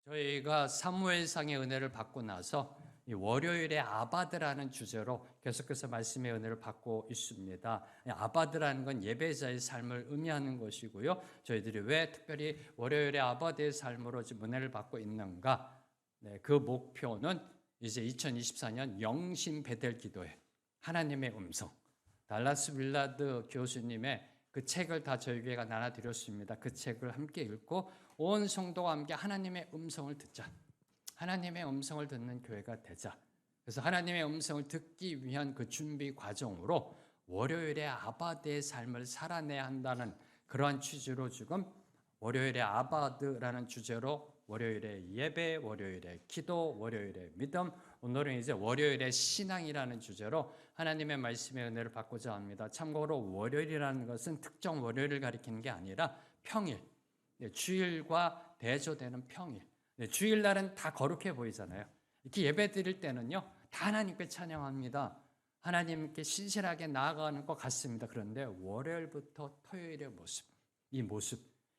저희가 사무엘상의 은혜를 받고 나서 이 월요일에 아바드라는 주제로 계속해서 말씀의 은혜를 받고 있습니다. 아바드라는 건 예배자의 삶을 의미하는 것이고요. 저희들이 왜 특별히 월요일에 아바드의 삶으로 지금 은혜를 받고 있는가? 그 목표는 이제 2024년 영신 베델 기도회 하나님의 음성, 달라스 빌라드 교수님의 그 책을 다 저희 교회가 나눠드렸습니다. 그 책을 함께 읽고 온 성도와 함께 하나님의 음성을 듣자. 하나님의 음성을 듣는 교회가 되자. 그래서 하나님의 음성을 듣기 위한 그 준비 과정으로 월요일에 아바드의 삶을 살아내야 한다는 그러한 취지로 지금 월요일에 아바드라는 주제로 월요일에 예배, 월요일에 기도, 월요일에 믿음, 오늘은 이제 월요일에 신앙이라는 주제로 하나님의 말씀의 은혜를 받고자 합니다. 참고로 월요일이라는 것은 특정 월요일을 가리키는 게 아니라 평일, 주일과 대조되는 평일. 주일날은 다 거룩해 보이잖아요. 이렇게 예배 드릴 때는요, 다 하나님께 찬양합니다. 하나님께 신실하게 나아가는 것 같습니다. 그런데 월요일부터 토요일의 모습,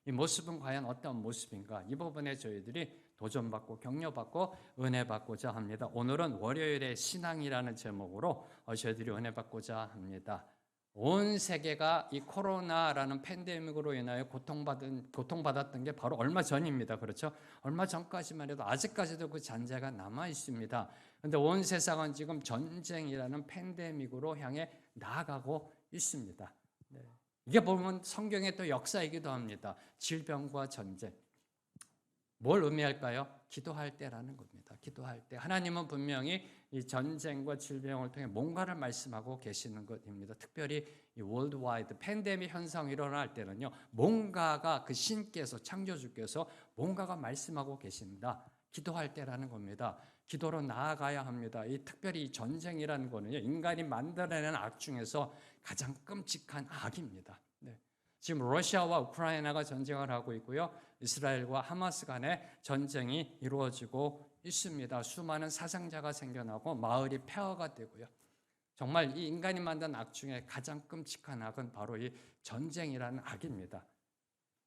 이 모습은 과연 어떤 모습인가? 이 부분에 저희들이 도전받고 격려받고 은혜받고자 합니다. 오늘은 월요일의 신앙이라는 제목으로 저희들이 은혜받고자 합니다. 온 세계가 이 코로나라는 팬데믹으로 인하여 고통받았던 게 바로 얼마 전입니다. 그렇죠? 얼마 전까지만 해도 아직까지도 그 잔재가 남아 있습니다. 그런데 온 세상은 지금 전쟁이라는 팬데믹으로 향해 나아가고 있습니다. 네. 이게 보면 성경의 또 역사이기도 합니다. 질병과 전쟁. 뭘 의미할까요? 기도할 때라는 겁니다. 기도할 때. 하나님은 분명히 이 전쟁과 질병을 통해 뭔가를 말씀하고 계시는 것입니다. 특별히 이 월드와이드 팬데믹 현상이 일어날 때는요, 뭔가가 그 신께서, 창조주께서 뭔가가 말씀하고 계신다. 기도할 때라는 겁니다. 기도로 나아가야 합니다. 이 특별히 이 전쟁이라는 거는요, 인간이 만들어내는 악 중에서 가장 끔찍한 악입니다. 네. 지금 러시아와 우크라이나가 전쟁을 하고 있고요. 이스라엘과 하마스 간의 전쟁이 이루어지고 있습니다. 수많은 사상자가 생겨나고 마을이 폐허가 되고요. 정말 이 인간이 만든 악 중에 가장 끔찍한 악은 바로 이 전쟁이라는 악입니다.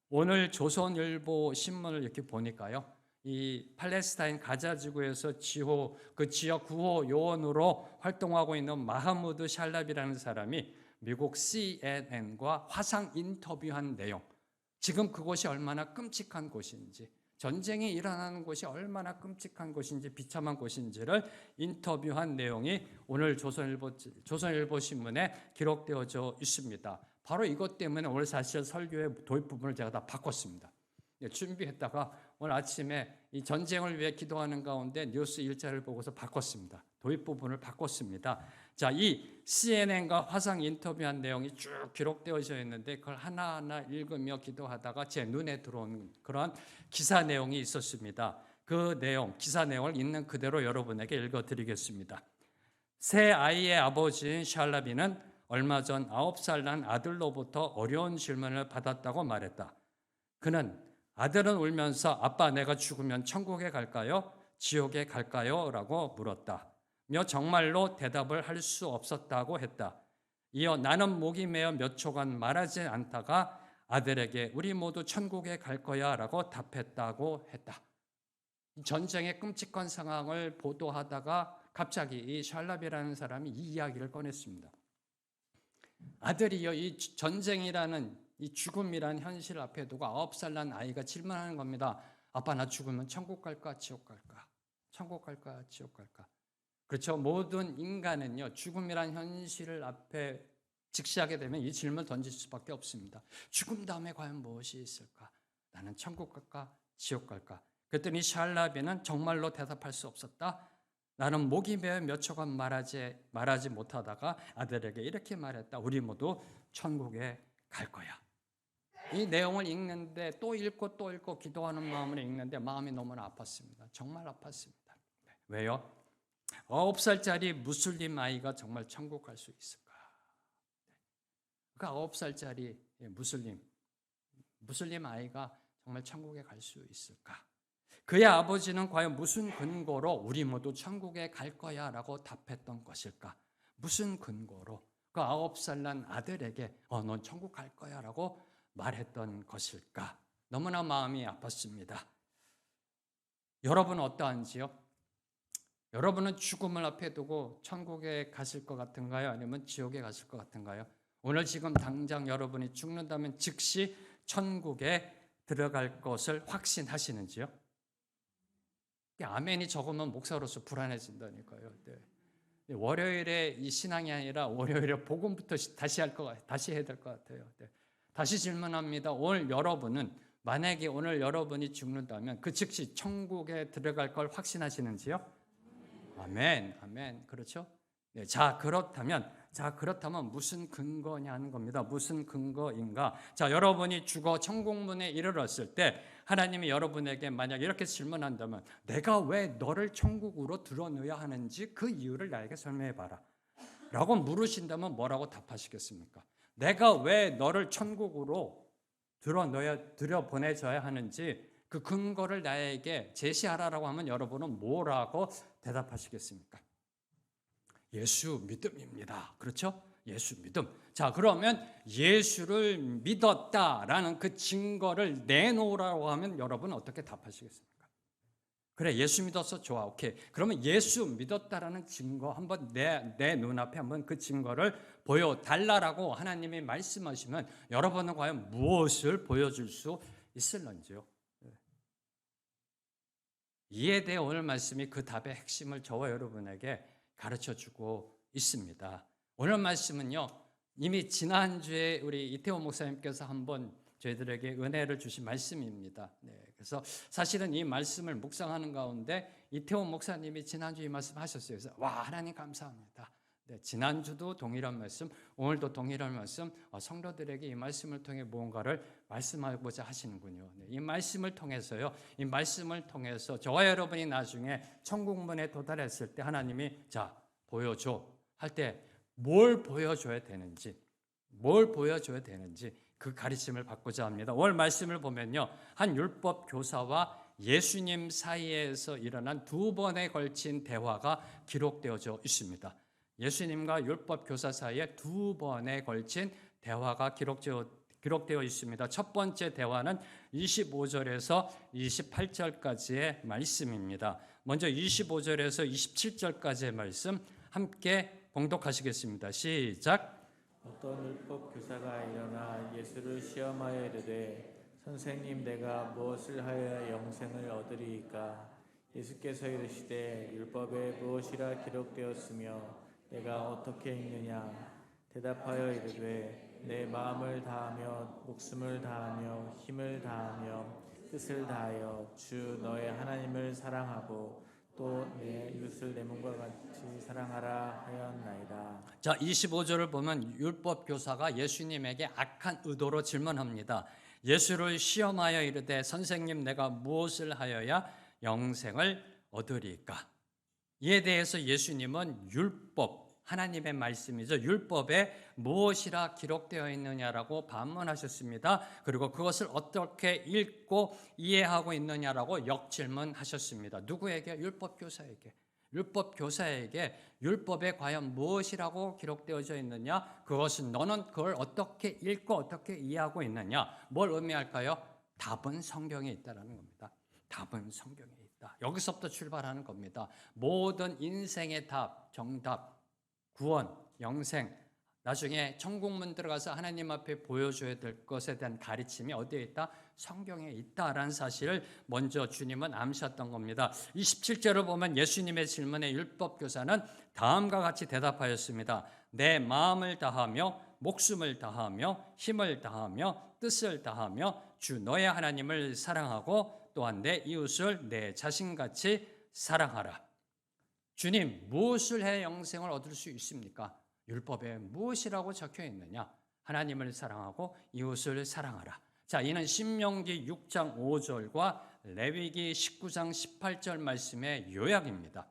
오늘 조선일보 신문을 이렇게 보니까요, 이 팔레스타인 가자 지구에서 그 지역 구호 요원으로 활동하고 있는 마하무드 샬랍이라는 사람이 미국 CNN과 화상 인터뷰한 내용, 지금 그곳이 얼마나 끔찍한 곳인지, 전쟁이 일어나는 곳이 얼마나 끔찍한 곳인지, 비참한 곳인지를 인터뷰한 내용이 오늘 조선일보 신문에 기록되어져 있습니다. 바로 이것 때문에 오늘 사실 설교의 도입 부분을 제가 다 바꿨습니다. 준비했다가 오늘 아침에 이 전쟁을 위해 기도하는 가운데 뉴스 일자를 보고서 바꿨습니다. 도입 부분을 바꿨습니다. 자, 이 CNN과 화상 인터뷰한 내용이 쭉 기록되어져 있는데 그걸 하나하나 읽으며 기도하다가 제 눈에 들어온 그런 기사 내용이 있었습니다. 그 내용, 기사 내용을 있는 그대로 여러분에게 읽어드리겠습니다. 새 아이의 아버지인 샬라비는 얼마 전 9살 난 아들로부터 어려운 질문을 받았다고 말했다. 그는 아들은 울면서 아빠 내가 죽으면 천국에 갈까요? 지옥에 갈까요? 라고 물었다. 며 정말로 대답을 할 수 없었다고 했다. 이어 나는 목이 메어 몇 초간 말하지 않다가 아들에게 우리 모두 천국에 갈 거야 라고 답했다고 했다. 전쟁의 끔찍한 상황을 보도하다가 갑자기 이 샬랍이라는 사람이 이 이야기를 꺼냈습니다. 아들이요, 이 전쟁이라는 이 죽음이라는 현실 앞에 두고 9살 난 아이가 질문하는 겁니다. 아빠 나 죽으면 천국 갈까 지옥 갈까? 천국 갈까 지옥 갈까? 그렇죠. 모든 인간은요, 죽음이란 현실을 앞에 직시하게 되면 이 질문을 던질 수밖에 없습니다. 죽음 다음에 과연 무엇이 있을까? 나는 천국 갈까 지옥 갈까? 그랬더니 샬라비는 정말로 대답할 수 없었다. 나는 목이 메어 몇 초간 말하지 못하다가 아들에게 이렇게 말했다. 우리 모두 천국에 갈 거야. 이 내용을 읽는데 또 읽고 기도하는 마음으로 읽는데 마음이 너무나 아팠습니다. 정말 아팠습니다. 왜요? 9살짜리 무슬림 아이가 정말 천국 갈 수 있을까? 그 9살짜리 무슬림 아이가 정말 천국에 갈 수 있을까? 그의 아버지는 과연 무슨 근거로 우리 모두 천국에 갈 거야 라고 답했던 것일까? 무슨 근거로 그 9살 난 아들에게 넌 천국 갈 거야 라고 말했던 것일까? 너무나 마음이 아팠습니다. 여러분은 어떠한지요? 여러분은 죽음을 앞에 두고 천국에 가실 것 같은가요? 아니면 지옥에 가실 것 같은가요? 오늘 지금 당장 여러분이 죽는다면 즉시 천국에 들어갈 것을 확신하시는지요? 아멘이 적으면 목사로서 불안해진다니까요. 네. 월요일에 이 신앙이 아니라 월요일에 복음부터 다시 해야 될 것 같아요. 네. 다시 질문합니다. 오늘 여러분은 만약에 오늘 여러분이 죽는다면 그 즉시 천국에 들어갈 걸 확신하시는지요? 아멘, 아멘. 그렇죠? 네, 그렇다면 무슨 근거냐는 겁니다. 무슨 근거인가? 자, 여러분이 죽어 천국문에 이르렀을 때 하나님이 여러분에게 만약 이렇게 질문한다면 내가 왜 너를 천국으로 들어넣어야 하는지 그 이유를 나에게 설명해 봐라. 라고 물으신다면 뭐라고 답하시겠습니까? 내가 왜 너를 천국으로 들여보내줘야 하는지 그 근거를 나에게 제시하라라고 하면 여러분은 뭐라고 대답하시겠습니까? 예수 믿음입니다. 그렇죠? 예수 믿음. 자, 그러면 예수를 믿었다라는 그 증거를 내놓으라고 하면 여러분 어떻게 답하시겠습니까? 그래, 예수 믿었어. 좋아. 오케이. 그러면 예수 믿었다라는 증거 한번 내 눈앞에 한번 그 증거를 보여달라라고 하나님이 말씀하시면 여러분은 과연 무엇을 보여줄 수 있을런지요? 이에 대해 오늘 말씀이 그 답의 핵심을 저와 여러분에게 가르쳐주고 있습니다. 오늘 말씀은요, 이미 지난주에 우리 이태원 목사님께서 한번 저희들에게 은혜를 주신 말씀입니다. 네, 그래서 사실은 이 말씀을 묵상하는 가운데 이태원 목사님이 지난주에 이 말씀 하셨어요. 그래서 와, 하나님 감사합니다. 네, 지난주도 동일한 말씀, 오늘도 동일한 말씀, 성도들에게 이 말씀을 통해 무언가를 말씀하고자 하시는군요. 네, 이 말씀을 통해서요, 이 말씀을 통해서 저와 여러분이 나중에 천국문에 도달했을 때 하나님이 자, 보여줘 할 때 뭘 보여줘야 되는지, 그 가르침을 받고자 합니다. 오늘 말씀을 보면요, 한 율법 교사와 예수님 사이에서 일어난 두 번에 걸친 대화가 기록되어져 있습니다. 예수님과 율법 교사 사이에 두 번에 걸친 대화가 기록되어 있습니다. 첫 번째 대화는 25절에서 28절까지의 말씀입니다. 먼저 25절에서 27절까지의 말씀 함께 봉독하시겠습니다. 시작. 어떤 율법 교사가 일어나 예수를 시험하여 이르되 선생님 내가 무엇을 하여야 영생을 얻으리이까? 예수께서 이르시되 율법에 무엇이라 기록되었으며 내가 어떻게 읽느냐? 대답하여 이르되 내 마음을 다하며 목숨을 다하며 힘을 다하며 뜻을 다하여 주 너의 하나님을 사랑하고 또 내 이웃을 내 몸과 같이 사랑하라 하였나이다. 자, 25절을 보면 율법 교사가 예수님에게 악한 의도로 질문합니다. 예수를 시험하여 이르되 선생님 내가 무엇을 하여야 영생을 얻으리까? 이에 대해서 예수님은 율법, 하나님의 말씀이죠. 율법에 무엇이라 기록되어 있느냐라고 반문하셨습니다. 그리고 그것을 어떻게 읽고 이해하고 있느냐라고 역질문하셨습니다. 누구에게? 율법 교사에게. 율법 교사에게 율법에 과연 무엇이라고 기록되어져 있느냐? 그것은 너는 그걸 어떻게 읽고 어떻게 이해하고 있느냐? 뭘 의미할까요? 답은 성경에 있다라는 겁니다. 답은 성경에 있다. 여기서부터 출발하는 겁니다. 모든 인생의 답, 정답, 구원, 영생, 나중에 천국문 들어가서 하나님 앞에 보여줘야 될 것에 대한 가르침이 어디에 있다? 성경에 있다라는 사실을 먼저 주님은 암시했던 겁니다. 27절을 보면 예수님의 질문에 율법 교사는 다음과 같이 대답하였습니다. 내 마음을 다하며 목숨을 다하며 힘을 다하며 뜻을 다하며 주 너의 하나님을 사랑하고 또한 내 이웃을 내 자신같이 사랑하라. 주님, 무엇을 해 영생을 얻을 수 있습니까? 율법에 무엇이라고 적혀 있느냐? 하나님을 사랑하고 이웃을 사랑하라. 자, 이는 신명기 6장 5절과 레위기 19장 18절 말씀의 요약입니다.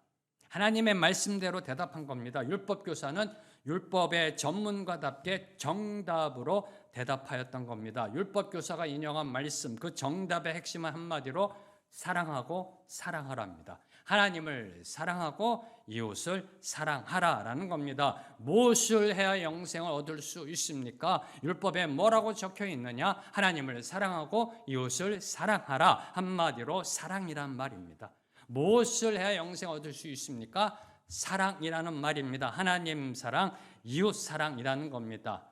하나님의 말씀대로 대답한 겁니다. 율법 교사는 율법의 전문가답게 정답으로 대답하였던 겁니다. 율법 교사가 인용한 말씀, 그 정답의 핵심은 한마디로 사랑하고 사랑하라입니다. 하나님을 사랑하고 이웃을 사랑하라라는 겁니다. 무엇을 해야 영생을 얻을 수 있습니까? 율법에 뭐라고 적혀 있느냐? 하나님을 사랑하고 이웃을 사랑하라. 한마디로 사랑이란 말입니다. 무엇을 해야 영생을 얻을 수 있습니까? 사랑이라는 말입니다. 하나님 사랑, 이웃 사랑이라는 겁니다.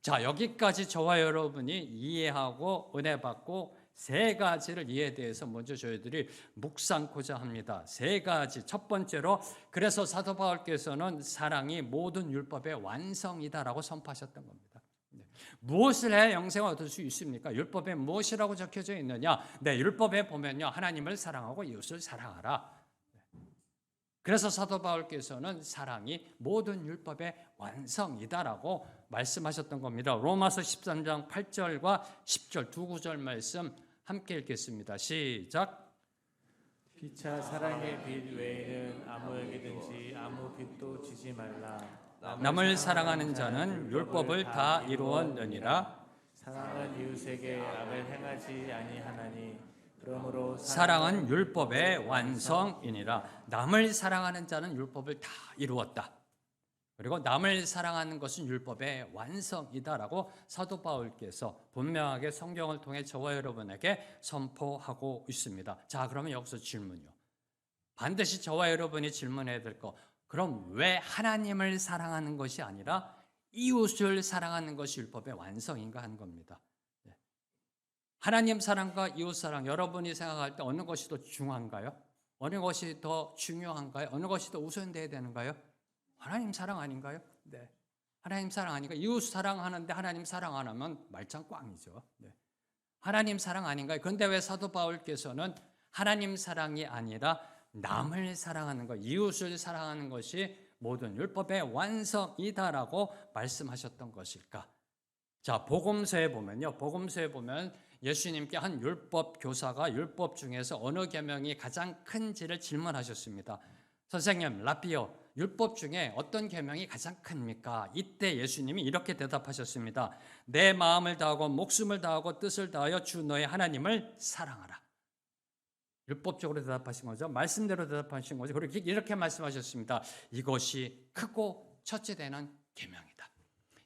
자, 여기까지 저와 여러분이 이해하고 은혜 받고 세 가지를 이해에 대해서 먼저 저희들이 묵상코자 합니다. 세 가지. 첫 번째로, 그래서 사도 바울께서는 사랑이 모든 율법의 완성이다라고 선포하셨던 겁니다. 무엇을 해야 영생을 얻을 수 있습니까? 율법에 무엇이라고 적혀져 있느냐? 네, 율법에 보면요, 하나님을 사랑하고 이웃을 사랑하라. 그래서 사도 바울께서는 사랑이 모든 율법의 완성이다라고 말씀하셨던 겁니다. 로마서 13장 8절과 10절 두 구절 말씀 함께 읽겠습니다. 시작. 피차 사랑의 빛 외에는 아무에게든지 아무 빛도 지지 말라. 남을 사랑하는 자는 율법을 다 이루었느니라. 사랑은 이웃에게 악을 행하지 아니하나니 그러므로 사랑은 율법의 완성이니라. 남을 사랑하는 자는 율법을 다 이루었다. 그리고 남을 사랑하는 것은 율법의 완성이다라고 사도 바울께서 분명하게 성경을 통해 저와 여러분에게 선포하고 있습니다. 자, 그러면 여기서 질문이요. 반드시 저와 여러분이 질문해야 될 거. 그럼 왜 하나님을 사랑하는 것이 아니라 이웃을 사랑하는 것이 율법의 완성인가 하는 겁니다. 하나님 사랑과 이웃 사랑, 여러분이 생각할 때 어느 것이 더 중요한가요? 어느 것이 더 중요한가요? 어느 것이 더 우선돼야 되는가요? 하나님 사랑 아닌가요? 네. 하나님 사랑 아닌가? 이웃 사랑하는데 하나님 사랑 안 하면 말짱 꽝이죠. 네. 하나님 사랑 아닌가요? 그런데 왜 사도 바울께서는 하나님 사랑이 아니라 남을 사랑하는 것, 이웃을 사랑하는 것이 모든 율법의 완성이다라고 말씀하셨던 것일까? 자, 복음서에 보면 예수님께 한 율법 교사가 율법 중에서 어느 계명이 가장 큰지를 질문하셨습니다. 선생님, 라피오, 율법 중에 어떤 계명이 가장 큽니까? 이때 예수님이 이렇게 대답하셨습니다. 내 마음을 다하고 목숨을 다하고 뜻을 다하여 주 너의 하나님을 사랑하라. 율법적으로 대답하신 거죠. 말씀대로 대답하신 거죠. 그리고 이렇게 말씀하셨습니다. 이것이 크고 첫째 되는 계명이다.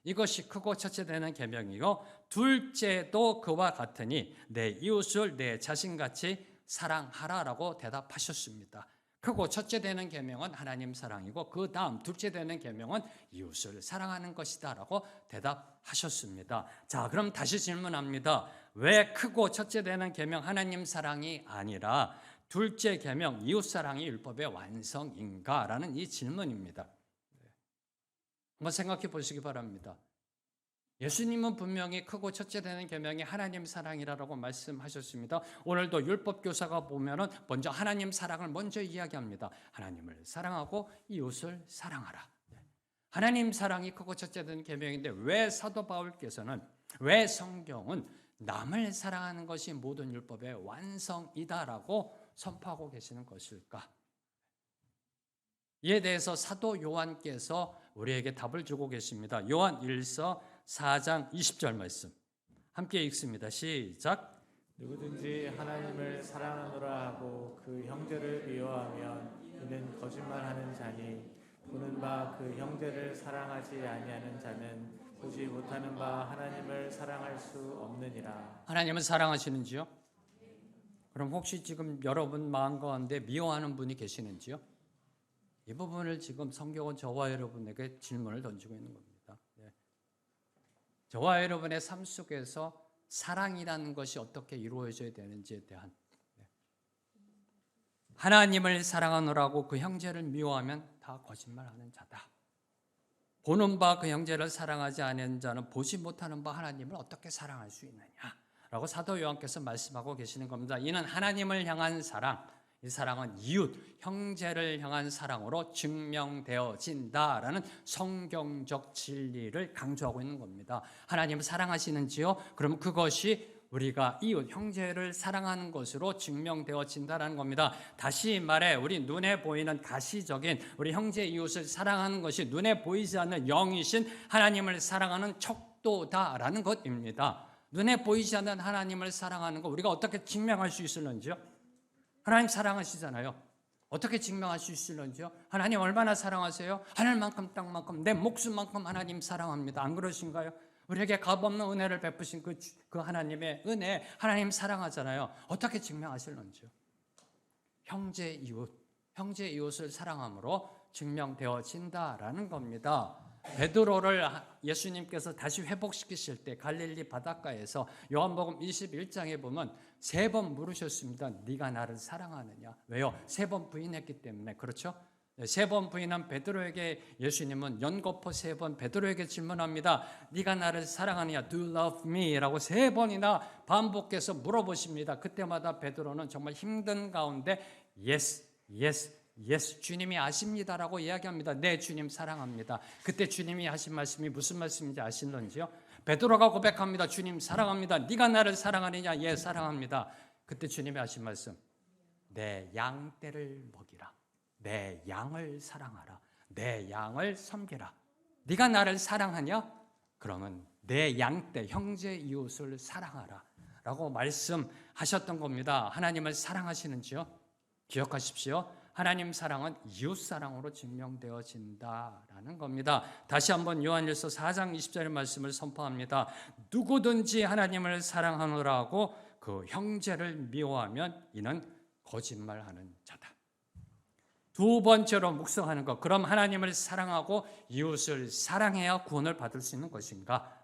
이것이 크고 첫째 되는 계명이고 둘째도 그와 같으니 내 이웃을 내 자신같이 사랑하라라고 대답하셨습니다. 크고 첫째 되는 계명은 하나님 사랑이고 그 다음 둘째 되는 계명은 이웃을 사랑하는 것이다라고 대답하셨습니다. 자, 그럼 다시 질문합니다. 왜 크고 첫째 되는 계명 하나님 사랑이 아니라 둘째 계명 이웃 사랑이 율법의 완성인가라는 이 질문입니다. 한번 생각해 보시기 바랍니다. 예수님은 분명히 크고 첫째 되는 계명이 하나님 사랑이라고 말씀하셨습니다. 오늘도 율법 교사가 보면은 먼저 하나님 사랑을 먼저 이야기합니다. 하나님을 사랑하고 이웃을 사랑하라. 하나님 사랑이 크고 첫째 되는 계명인데 왜 사도 바울께서는 왜 성경은 남을 사랑하는 것이 모든 율법의 완성이다라고 선포하고 계시는 것일까? 이에 대해서 사도 요한께서 우리에게 답을 주고 계십니다. 요한 1서 4장 20절 말씀 함께 읽습니다. 시작. 누구든지 하나님을 사랑하노라 하고 그 형제를 미워하면 그는 거짓말하는 자니 보는 바 그 형제를 사랑하지 아니하는 자는 보지 못하는 바 하나님을 사랑할 수 없느니라. 하나님은 사랑하시는지요? 그럼 혹시 지금 여러분 마음 가운데 미워하는 분이 계시는지요? 이 부분을 지금 성경은 저와 여러분에게 질문을 던지고 있는 겁니다. 저와 여러분의 삶 속에서 사랑이라는 것이 어떻게 이루어져야 되는지에 대한 하나님을 사랑하노라고 그 형제를 미워하면 다 거짓말하는 자다. 보는 바 그 형제를 사랑하지 않는 자는 보지 못하는 바 하나님을 어떻게 사랑할 수 있느냐라고 사도 요한께서 말씀하고 계시는 겁니다. 이는 하나님을 향한 사랑, 이 사랑은 이웃, 형제를 향한 사랑으로 증명되어진다라는 성경적 진리를 강조하고 있는 겁니다. 하나님을 사랑하시는지요? 그럼 그것이 우리가 이웃, 형제를 사랑하는 것으로 증명되어진다는 겁니다. 다시 말해 우리 눈에 보이는 가시적인 우리 형제 이웃을 사랑하는 것이 눈에 보이지 않는 영이신 하나님을 사랑하는 척도다라는 것입니다. 눈에 보이지 않는 하나님을 사랑하는 것 우리가 어떻게 증명할 수 있을는지요? 하나님 사랑하시잖아요. 어떻게 증명할 수 있을는지요? 하나님 얼마나 사랑하세요? 하늘만큼 땅만큼 내 목숨만큼 하나님 사랑합니다. 안 그러신가요? 우리에게 값없는 은혜를 베푸신 그 하나님의 은혜, 하나님 사랑하잖아요. 어떻게 증명하실는지요? 형제 이웃을 사랑함으로 증명되어진다라는 겁니다. 베드로를 예수님께서 다시 회복시키실 때 갈릴리 바닷가에서 요한복음 21장에 보면 3번 물으셨습니다. 네가 나를 사랑하느냐? 왜요? 3번 부인했기 때문에. 그렇죠? 3번 부인한 베드로에게 예수님은 연거푸 3번 베드로에게 질문합니다. 네가 나를 사랑하느냐? Do you love me? 라고 3번이나 반복해서 물어보십니다. 그때마다 베드로는 정말 힘든 가운데 Yes, yes, yes, 주님이 아십니다라고 이야기합니다. 네, 주님 사랑합니다. 그때 주님이 하신 말씀이 무슨 말씀인지 아시는지요? 베드로가 고백합니다. 주님 사랑합니다. 네가 나를 사랑하느냐? 예, 사랑합니다. 그때 주님이 하신 말씀, 내 양떼를 먹이라. 내 양을 사랑하라. 내 양을 섬기라. 네가 나를 사랑하냐? 그러면 내 양떼, 형제 이웃을 사랑하라 라고 말씀하셨던 겁니다. 하나님을 사랑하시는지요? 기억하십시오. 하나님 사랑은 이웃 사랑으로 증명되어진다라는 겁니다. 다시 한번 요한일서 4장 20절의 말씀을 선포합니다. 누구든지 하나님을 사랑하노라고 그 형제를 미워하면 이는 거짓말하는 자다. 2번째로 묵상하는 것. 그럼 하나님을 사랑하고 이웃을 사랑해야 구원을 받을 수 있는 것인가?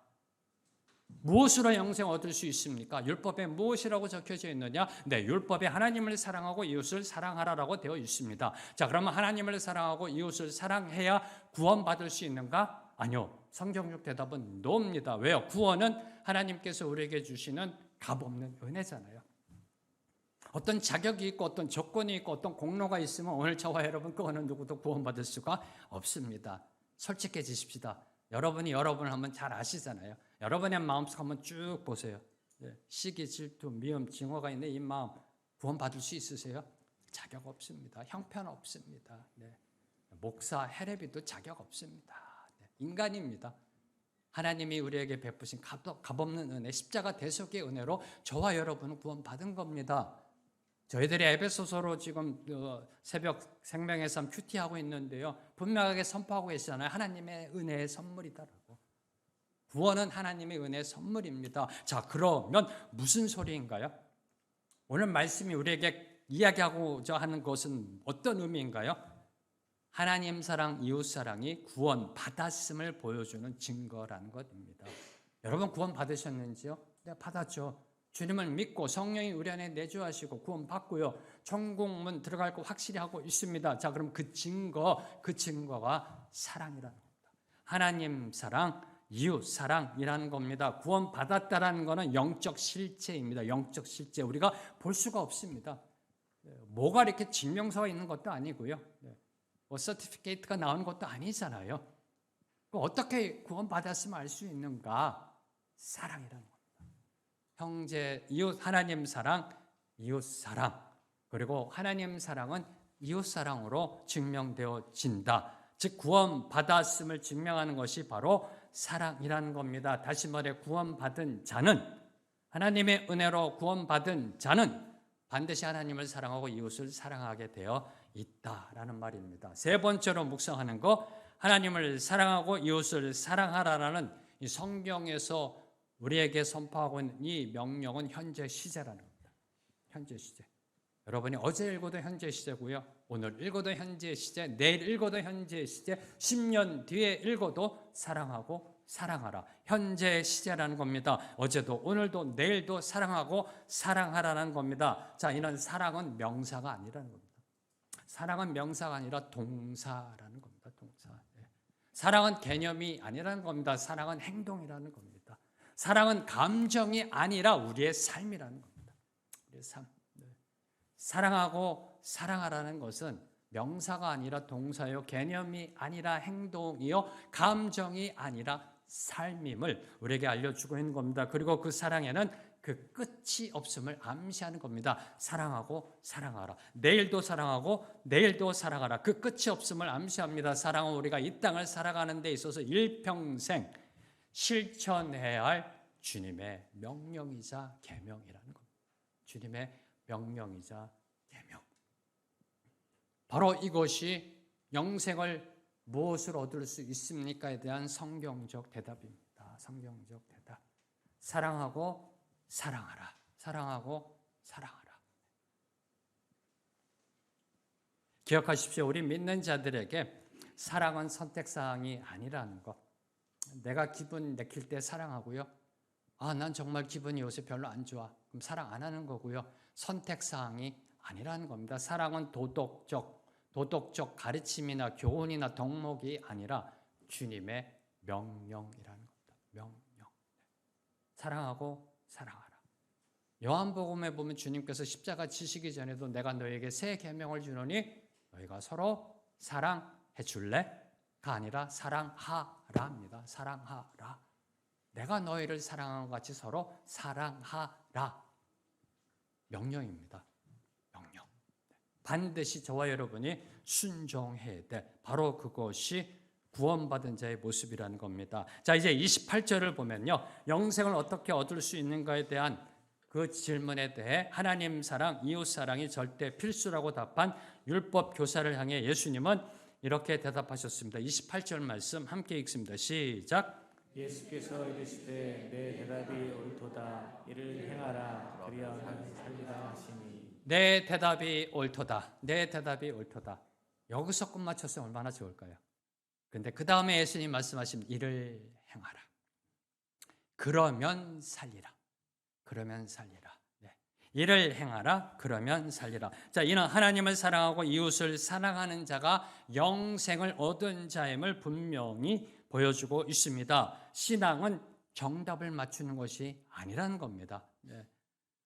무엇으로 영생 얻을 수 있습니까? 율법에 무엇이라고 적혀져 있느냐? 네, 율법에 하나님을 사랑하고 이웃을 사랑하라라고 되어 있습니다. 자, 그러면 하나님을 사랑하고 이웃을 사랑해야 구원받을 수 있는가? 아니요. 성경적 대답은 no입니다. 왜요? 구원은 하나님께서 우리에게 주시는 값없는 은혜잖아요. 어떤 자격이 있고 어떤 조건이 있고 어떤 공로가 있으면 오늘 저와 여러분 그 어느 누구도 구원받을 수가 없습니다. 솔직해지십시다. 여러분이 여러분을 한번 잘 아시잖아요. 여러분의 마음속 한번 쭉 보세요. 시기, 질투, 미움, 증오가 있는 이 마음 구원받을 수 있으세요? 자격 없습니다. 형편 없습니다. 목사, 헤레비도 자격 없습니다. 인간입니다. 하나님이 우리에게 베푸신 값없는 은혜, 십자가 대속의 은혜로 저와 여러분은 구원받은 겁니다. 저희들이 에베소서로 지금 새벽 생명의 삶 큐티하고 있는데요. 분명하게 선포하고 계시잖아요. 하나님의 은혜의 선물이다라고. 구원은 하나님의 은혜의 선물입니다. 자, 그러면 무슨 소리인가요? 오늘 말씀이 우리에게 이야기하고자 하는 것은 어떤 의미인가요? 하나님 사랑, 이웃 사랑이 구원 받았음을 보여주는 증거라는 것입니다. 여러분 구원 받으셨는지요? 네, 받았죠. 주님을 믿고 성령이 우리 안에 내주하시고 구원 받고요. 천국문 들어갈 거 확실히 하고 있습니다. 자, 그럼 그 증거가 사랑이라는 겁니다. 하나님 사랑, 이웃 사랑이라는 겁니다. 구원 받았다라는 것은 영적 실체입니다. 영적 실체. 우리가 볼 수가 없습니다. 뭐가 이렇게 증명서가 있는 것도 아니고요. 뭐 서티피케이트가 나오는 것도 아니잖아요. 어떻게 구원받았으면 알 수 있는가? 사랑이라는 겁니다. 형제, 이웃, 하나님 사랑, 이웃 사랑. 그리고 하나님 사랑은 이웃 사랑으로 증명되어진다. 즉 구원받았음을 증명하는 것이 바로 사랑이라는 겁니다. 다시 말해 구원받은 자는, 하나님의 은혜로 구원받은 자는 반드시 하나님을 사랑하고 이웃을 사랑하게 되어 있다라는 말입니다. 3번째로 묵상하는 거, 하나님을 사랑하고 이웃을 사랑하라라는 이 성경에서 우리에게 선포하고 있는 이 명령은 현재 시제라는 겁니다. 현재 시제. 여러분이 어제 읽어도 현재 시제고요. 오늘 읽어도 현재 시제, 내일 읽어도 현재 시제, 10년 뒤에 읽어도 사랑하고 사랑하라. 현재 시제라는 겁니다. 어제도 오늘도 내일도 사랑하고 사랑하라는 겁니다. 자, 이런 사랑은 명사가 아니라는 겁니다. 사랑은 명사가 아니라 동사라는 겁니다. 동사. 사랑은 개념이 아니라는 겁니다. 사랑은 행동이라는 겁니다. 사랑은 감정이 아니라 우리의 삶이라는 겁니다. 우리의 삶. 사랑하고 사랑하라는 것은 명사가 아니라 동사요, 개념이 아니라 행동이요, 감정이 아니라 삶임을 우리에게 알려주고 있는 겁니다. 그리고 그 사랑에는 그 끝이 없음을 암시하는 겁니다. 사랑하고 사랑하라. 내일도 사랑하고 내일도 사랑하라. 그 끝이 없음을 암시합니다. 사랑은 우리가 이 땅을 살아가는 데 있어서 일평생 실천해야 할 주님의 명령이자 계명이라는 겁니다. 주님의 명령이자 계명. 바로 이것이 영생을 무엇을 얻을 수 있습니까에 대한 성경적 대답입니다. 성경적 대답. 사랑하고 사랑하라. 사랑하고 사랑하라. 기억하십시오. 우리 믿는 자들에게 사랑은 선택사항이 아니라는 것. 내가 기분 내킬 때 사랑하고요. 난 정말 기분이 요새 별로 안 좋아. 그럼 사랑 안 하는 거고요. 선택사항이 아니라는 겁니다. 사랑은 도덕적 가르침이나 교훈이나 덕목이 아니라 주님의 명령이라는 겁니다. 명령. 사랑하고 사랑하라. 요한복음에 보면 주님께서 십자가 지시기 전에도 내가 너에게 새 계명을 주노니 너희가 서로 사랑해 줄래?가 아니라 사랑하라 합니다. 사랑하라. 내가 너희를 사랑한 것 같이 서로 사랑하라. 명령입니다. 명령. 반드시 저와 여러분이 순종해야 돼. 바로 그것이 구원받은 자의 모습이라는 겁니다. 자, 이제 28절을 보면요. 영생을 어떻게 얻을 수 있는가에 대한 그 질문에 대해 하나님 사랑, 이웃 사랑이 절대 필수라고 답한 율법 교사를 향해 예수님은 이렇게 대답하셨습니다. 28절 말씀 함께 읽습니다. 시작. 예수께서 이르시되 내 대답이 옳도다. 이를 행하라. 그리하면 살리라 하시니. 내 대답이 옳도다. 내 대답이 옳도다. 여기서 끝마쳤으면 얼마나 좋을까요? 근데 그 다음에 예수님 말씀하신 이를 행하라. 그러면 살리라. 그러면 살리라. 네. 이를 행하라. 그러면 살리라. 자, 이는 하나님을 사랑하고 이웃을 사랑하는 자가 영생을 얻은 자임을 분명히 보여주고 있습니다. 신앙은 정답을 맞추는 것이 아니라는 겁니다. 네.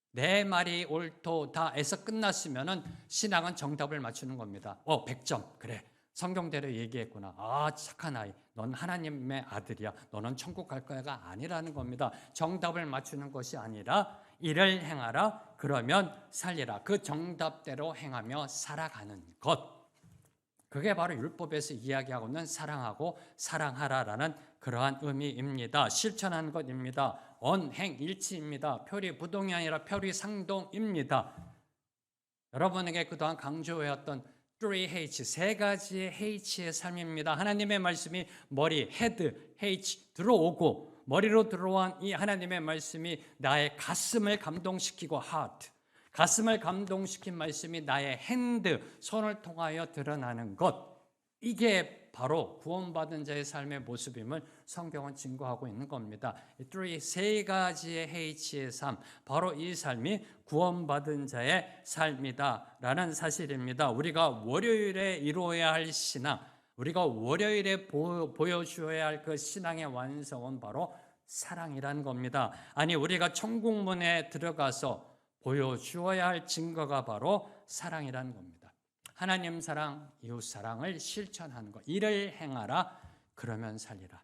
내 말이 옳도다에서 끝났으면은 신앙은 정답을 맞추는 겁니다. 100점. 그래. 성경대로 얘기했구나. 착한 아이. 넌 하나님의 아들이야. 너는 천국 갈 거야가 아니라는 겁니다. 정답을 맞추는 것이 아니라 이를 행하라. 그러면 살리라. 그 정답대로 행하며 살아가는 것. 그게 바로 율법에서 이야기하고 있는 사랑하고 사랑하라라는 그러한 의미입니다. 실천하는 것입니다. 언행일치입니다. 표리부동이 아니라 표리상동입니다. 여러분에게 그동안 강조해왔던 3H, 세 가지의 H의 삶입니다. 하나님의 말씀이 머리, 헤드, H 들어오고 머리로 들어온 이 하나님의 말씀이 나의 가슴을 감동시키고 heart, 가슴을 감동시킨 말씀이 나의 핸드, 손을 통하여 드러나는 것. 이게 바로 구원받은 자의 삶의 모습임을 성경은 증거하고 있는 겁니다. 세 가지의 H의 삶, 바로 이 삶이 구원받은 자의 삶이다라는 사실입니다. 우리가 월요일에 이루어야 할 신앙, 우리가 월요일에 보여주어야 할 그 신앙의 완성은 바로 사랑이라는 겁니다. 아니, 우리가 천국문에 들어가서 보여주어야 할 증거가 바로 사랑이라는 겁니다. 하나님 사랑, 이웃 사랑을 실천하는 것. 이를 행하라, 그러면 살리라.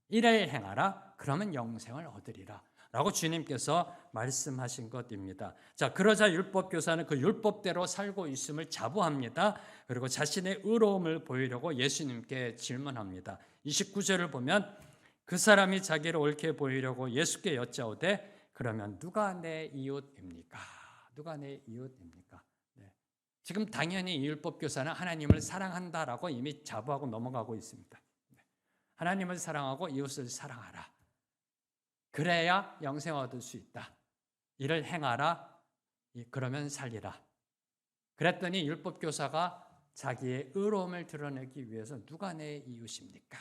이를 행하라, 그러면 영생을 얻으리라. 라고 주님께서 말씀하신 것입니다. 자, 그러자 율법교사는 그 율법대로 살고 있음을 자부합니다. 그리고 자신의 의로움을 보이려고 예수님께 질문합니다. 29절을 보면 그 사람이 자기를 옳게 보이려고 예수께 여짜오되 그러면 누가 내 이웃입니까? 누가 내 이웃입니까? 지금 당연히 이 율법교사는 하나님을 사랑한다라고 이미 자부하고 넘어가고 있습니다. 하나님을 사랑하고 이웃을 사랑하라. 그래야 영생 얻을 수 있다. 이를 행하라. 그러면 살리라. 그랬더니 율법교사가 자기의 의로움을 드러내기 위해서 누가 내 이웃입니까?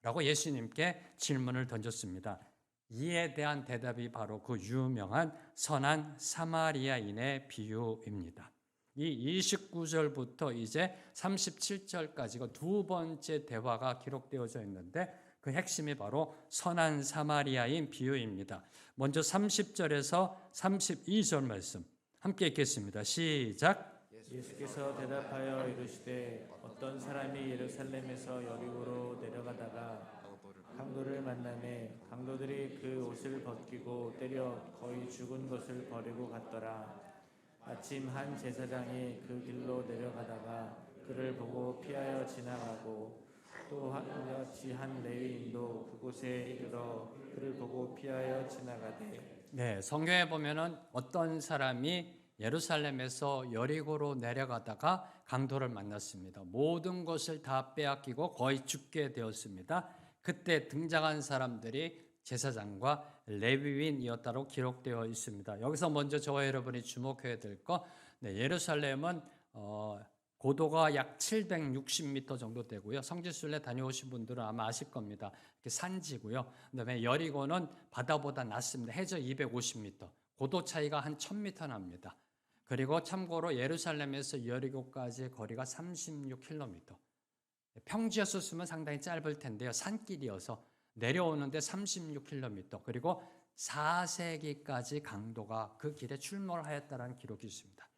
라고 예수님께 질문을 던졌습니다. 이에 대한 대답이 바로 그 유명한 선한 사마리아인의 비유입니다. 이 29절부터 이제 37절까지가 두 번째 대화가 기록되어져 있는데 그 핵심이 바로 선한 사마리아인 비유입니다. 먼저 30절에서 32절 말씀 함께 읽겠습니다. 시작. 예수께서 대답하여 이르시되 어떤 사람이 예루살렘에서 여리고로 내려가다가 강도를 만나매 강도들이 그 옷을 벗기고 때려 거의 죽은 것을 버리고 갔더라. 마침 한 제사장이 그 길로 내려가다가 그를 보고 피하여 지나가고 또 같이 한 레위인도 그곳에 이르러 그를 보고 피하여 지나가되. 네, 성경에 보면은 어떤 사람이 예루살렘에서 여리고로 내려가다가 강도를 만났습니다. 모든 것을 다 빼앗기고 거의 죽게 되었습니다. 그때 등장한 사람들이 제사장과 레위인이었다고 기록되어 있습니다. 여기서 먼저 저와 여러분이 주목해야 될 것, 예루살렘은 고도가 약 760m 정도 되고요. 성지순례 다녀오신 분들은 아마 아실 겁니다. 이렇게 산지고요. 그다음에 여리고는 바다보다 낮습니다. 해저 250m, 고도 차이가 한 1000m 납니다. 그리고 참고로 예루살렘에서 여리고까지의 거리가 36km. 평지였었으면 상당히 짧을 텐데요. 산길이어서 내려오는데 36km. 그리고 4세기까지 강도가 그 길에 출몰하였다는 기록이 있습니다.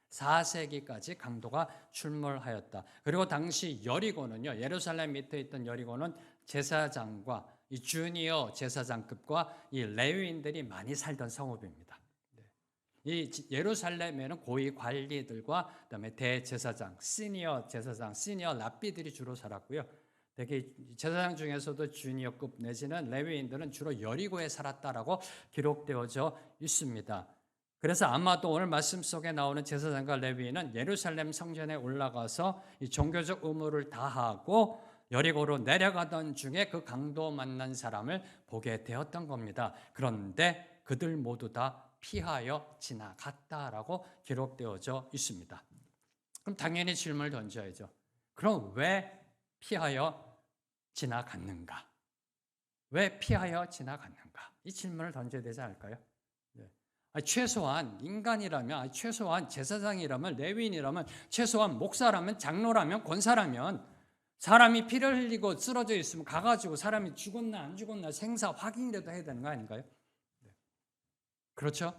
4세기까지 강도가 출몰하였다. 그리고 당시 여리고는요, 예루살렘 밑에 있던 여리고는 제사장과 이 주니어 제사장급과 이 레위인들이 많이 살던 성읍입니다. 이 예루살렘에는 고위 관리들과 그다음에 대제사장, 시니어 제사장, 시니어 랍비들이 주로 살았고요. 되게 제사장 중에서도 주니어급 내지는 레위인들은 주로 여리고에 살았다라고 기록되어져 있습니다. 그래서 아마도 오늘 말씀 속에 나오는 제사장과 레위인은 예루살렘 성전에 올라가서 이 종교적 의무를 다하고 여리고로 내려가던 중에 그 강도 만난 사람을 보게 되었던 겁니다. 그런데 그들 모두 다 피하여 지나갔다라고 기록되어져 있습니다. 그럼 당연히 질문을 던져야죠. 그럼 왜 피하여 지나갔는가? 왜 피하여 지나갔는가? 이 질문을 던져야 되지 않을까요? 최소한 인간이라면, 최소한 제사장이라면, 레위인이라면, 최소한 목사라면, 장로라면, 권사라면 사람이 피를 흘리고 쓰러져 있으면 가가지고 사람이 죽었나 안 죽었나 생사 확인이라도 해야 되는 거 아닌가요? 그렇죠?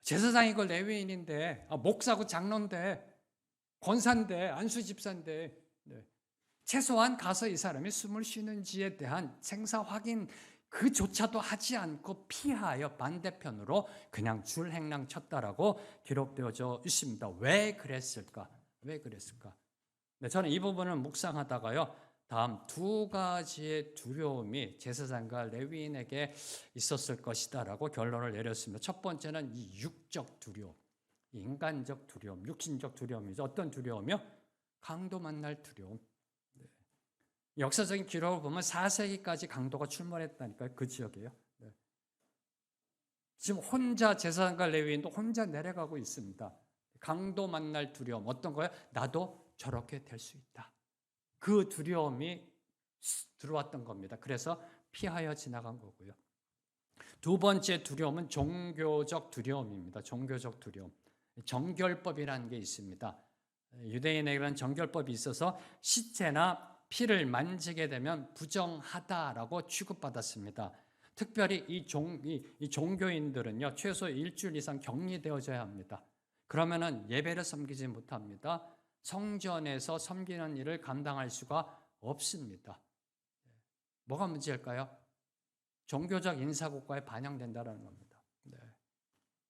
제사장이고 레위인인데, 목사고 장로인데, 권사인데, 안수 집사인데, 최소한 가서 이 사람이 숨을 쉬는지에 대한 생사 확인 그조차도 하지 않고 피하여 반대편으로 그냥 줄행랑 쳤다라고 기록되어져 있습니다. 왜 그랬을까? 왜 그랬을까? 저는 이 부분을 묵상하다가요, 다음 두 가지의 두려움이 제사장과 레위인에게 있었을 것이다라고 결론을 내렸습니다. 첫 번째는 이 육적 두려움, 인간적 두려움, 육신적 두려움이죠. 어떤 두려움이요? 강도 만날 두려움. 역사적인 기록을 보면 4세기까지 강도가 출몰했다니까요. 그 지역이에요. 지금 혼자 제사장과 레위인도 혼자 내려가고 있습니다. 강도 만날 두려움. 어떤 거예요? 나도 저렇게 될 수 있다. 그 두려움이 들어왔던 겁니다. 그래서 피하여 지나간 거고요. 두 번째 두려움은 종교적 두려움입니다. 종교적 두려움. 정결법이라는 게 있습니다. 유대인에게는 정결법이 있어서 시체나 피를 만지게 되면 부정하다라고 취급받았습니다. 특별히 이 종교인들은요, 최소 일주일 이상 격리되어져야 합니다. 그러면은 예배를 섬기지 못합니다. 성전에서 섬기는 일을 감당할 수가 없습니다. 뭐가 문제일까요? 종교적 인사국가에 반영된다는 겁니다.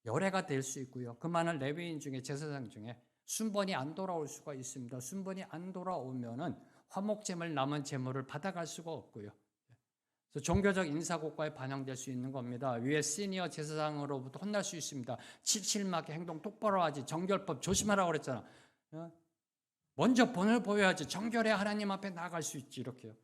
열애가 될 수 있고요. 그 많은 레위인 중에 제사장 중에 순번이 안 돌아올 수가 있습니다. 순번이 안 돌아오면은 화목제물 남은 제물을 받아갈 수가 없고요. 그래서 종교적 인사국가에 반영될 수 있는 겁니다. 위에 시니어 제사장으로부터 혼날 수 있습니다. 칠칠하게 행동 똑바로 하지, 정결법 조심하라고 그랬잖아. 먼저 본을 보여야지, 정결해야 하나님 앞에 나아갈 수 있지, 이렇게요.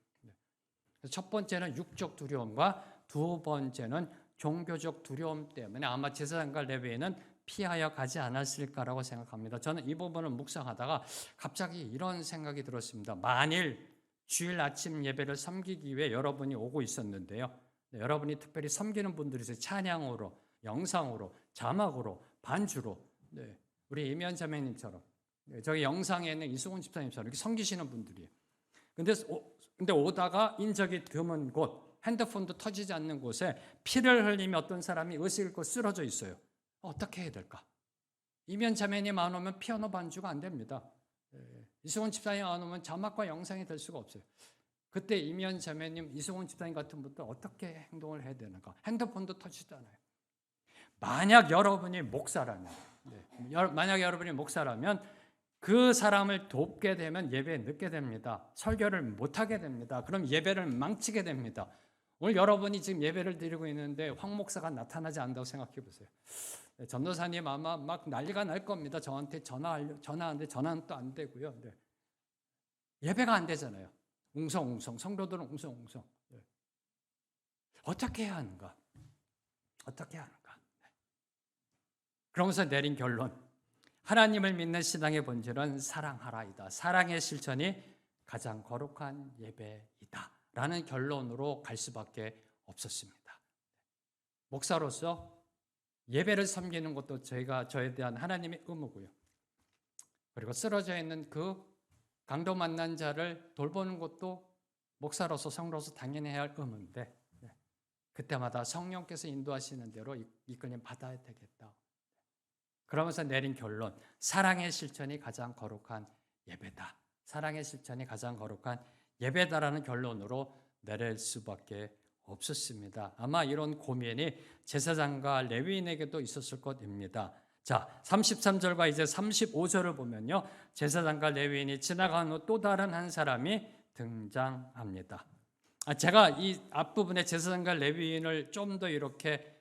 첫 번째는 육적 두려움과 두 번째는 종교적 두려움 때문에 아마 제사장과 레위인은 피하여 가지 않았을까라고 생각합니다. 저는 이 부분을 묵상하다가 갑자기 이런 생각이 들었습니다. 만일 주일 아침 예배를 섬기기 위해 여러분이 오고 있었는데요. 여러분이 특별히 섬기는 분들이 있어요. 찬양으로, 영상으로, 자막으로, 반주로. 우리 이면 자매님처럼, 저기 영상에 있는 이수근 집사님처럼 이렇게 섬기시는 분들이에요. 근데 오다가 인적이 드문 곳, 핸드폰도 터지지 않는 곳에 피를 흘리며 어떤 사람이 의식을 잃고 쓰러져 있어요. 어떻게 해야 될까? 이면 자매님 안 오면 피아노 반주가 안 됩니다. 이승훈 집사님 안 오면 자막과 영상이 될 수가 없어요. 그때 이면 자매님, 이승훈 집사님 같은 분들 어떻게 행동을 해야 되는가? 핸드폰도 터지잖아요. 만약 여러분이 목사라면 그 사람을 돕게 되면 예배에 늦게 됩니다. 설교를 못하게 됩니다. 그럼 예배를 망치게 됩니다. 오늘 여러분이 지금 예배를 드리고 있는데 황 목사가 나타나지 않는다고 생각해 보세요. 전도사님 아마 막 난리가 날 겁니다. 저한테 전화하는데 전화는 또 안 되고요. 예배가 안 되잖아요. 웅성웅성, 성도들은 웅성웅성. 어떻게 해야 하는가? 어떻게 해야 하는가? 그러면서 내린 결론. 하나님을 믿는 신앙의 본질은 사랑하라이다. 사랑의 실천이 가장 거룩한 예배이다. 라는 결론으로 갈 수밖에 없었습니다. 목사로서 예배를 섬기는 것도 저에 대한 하나님의 의무고요. 그리고 쓰러져 있는 그 강도 만난 자를 돌보는 것도 목사로서 성로서 당연히 해야 할 의무인데 그때마다 성령께서 인도하시는 대로 이끌림 받아야 되겠다. 그러면서 내린 결론, 사랑의 실천이 가장 거룩한 예배다. 사랑의 실천이 가장 거룩한 예배다라는 결론으로 내릴 수밖에 없었습니다. 아마 이런 고민이 제사장과 레위인에게도 있었을 것입니다. 자, 33절과 이제 35절을 보면요. 제사장과 레위인이 지나간 후 또 다른 한 사람이 등장합니다. 제가 이 앞부분에 제사장과 레위인을 좀 더 이렇게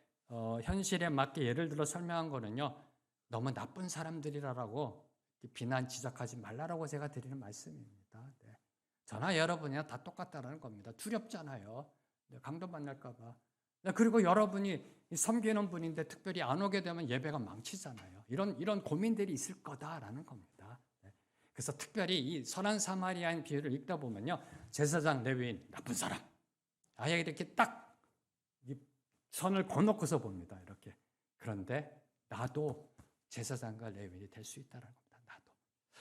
현실에 맞게 예를 들어 설명한 거는요. 너무 나쁜 사람들이라고 비난 지적하지 말라라고 제가 드리는 말씀입니다. 네. 저나 여러분이나 다 똑같다라는 겁니다. 두렵잖아요. 강도 만날까 봐. 그리고 여러분이 섬기는 분인데 특별히 안 오게 되면 예배가 망치잖아요. 이런 고민들이 있을 거다라는 겁니다. 네. 그래서 특별히 이 선한 사마리아인 비유를 읽다 보면요. 제사장, 레위인, 나쁜 사람. 아예 이렇게 딱 선을 거놓고서 봅니다. 이렇게. 그런데 나도 제사장과 레위인이 될 수 있다는 겁니다. 나도.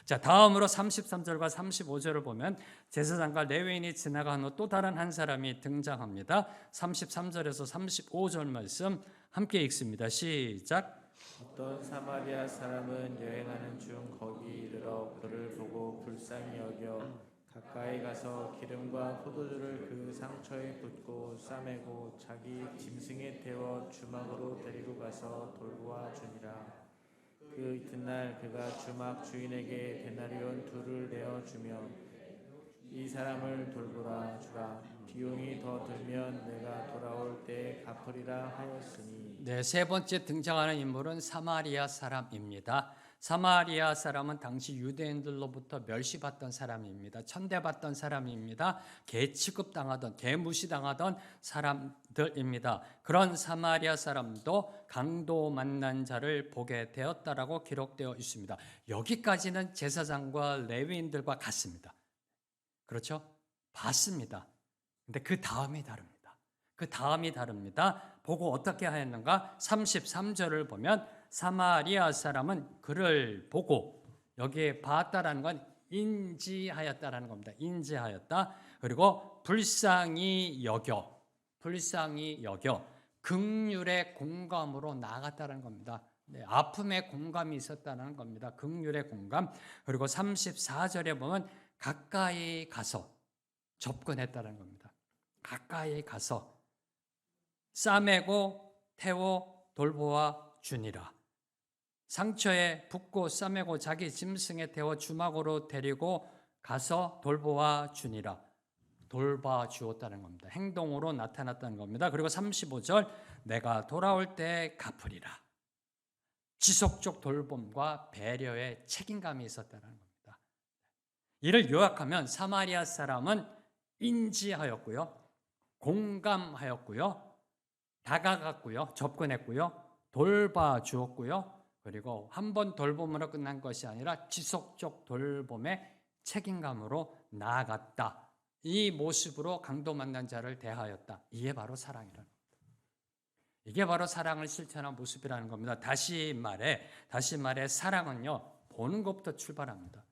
자, 다음으로 33절과 35절을 보면 제사장과 레위인이 지나간 후 또 다른 한 사람이 등장합니다. 33절에서 35절 말씀 함께 읽습니다. 시작. 어떤 사마리아 사람은 여행하는 중 거기 이르러 그를 보고 불쌍히 여겨 가까이 가서 기름과 포도주를 그 상처에 붓고 싸매고 자기 짐승에 태워 주막으로 데리고 가서 돌보아 주니라. 그 이튿날 그가 주막 주인에게 데나리온 2를 내어 주며 이 사람을 돌보라 주라. 비용이 더 들면 내가 돌아올 때 갚으리라 하였으니. 네, 세 번째 등장하는 인물은 사마리아 사람입니다. 사마리아 사람은 당시 유대인들로부터 멸시받던 사람입니다. 천대받던 사람입니다. 개 취급당하던, 개 무시당하던 사람들입니다. 그런 사마리아 사람도 강도 만난 자를 보게 되었다라고 기록되어 있습니다. 여기까지는 제사장과 레위인들과 같습니다. 그렇죠? 봤습니다. 근데 그 다음이 다릅니다. 그 다음이 다릅니다. 보고 어떻게 하였는가? 33절을 보면 사마리아 사람은 그를 보고, 여기에 봤다라는 건 인지하였다라는 겁니다. 인지하였다. 그리고 불쌍히 여겨 긍휼의 공감으로 나아갔다는 겁니다. 네, 아픔의 공감이 있었다는 겁니다. 긍휼의 공감. 그리고 34절에 보면 가까이 가서 접근했다는 겁니다. 가까이 가서 싸매고 태워 돌보아 주니라. 상처에 붓고 싸매고 자기 짐승에 태워 주막으로 데리고 가서 돌보아 주니라. 돌봐 주었다는 겁니다. 행동으로 나타났다는 겁니다. 그리고 35절 내가 돌아올 때 갚으리라. 지속적 돌봄과 배려의 책임감이 있었다는 겁니다. 이를 요약하면 사마리아 사람은 인지하였고요, 공감하였고요, 다가갔고요, 접근했고요, 돌봐 주었고요, 그리고 한 번 돌봄으로 끝난 것이 아니라 지속적 돌봄의 책임감으로 나아갔다. 이 모습으로 강도 만난 자를 대하였다. 이게 바로 사랑이라는 겁니다. 이게 바로 사랑을 실천한 모습이라는 겁니다. 다시 말해 사랑은요, 보는 것부터 출발합니다.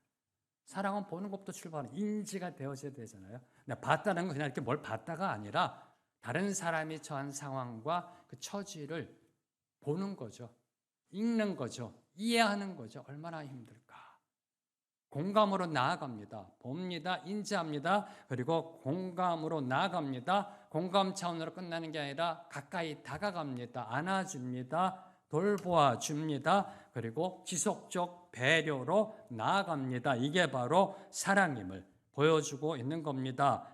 사랑은 보는 것부터 출발합니다. 인지가 되어져야 되잖아요. 근데 봤다는 건 그냥 이렇게 뭘 봤다가 아니라 다른 사람이 처한 상황과 그 처지를 보는 거죠. 읽는 거죠. 이해하는 거죠. 얼마나 힘들까. 공감으로 나아갑니다. 봅니다. 인지합니다. 그리고 공감으로 나아갑니다. 공감 차원으로 끝나는 게 아니라 가까이 다가갑니다. 안아줍니다. 돌보아 줍니다. 그리고 지속적 배려로 나아갑니다. 이게 바로 사랑임을 보여주고 있는 겁니다.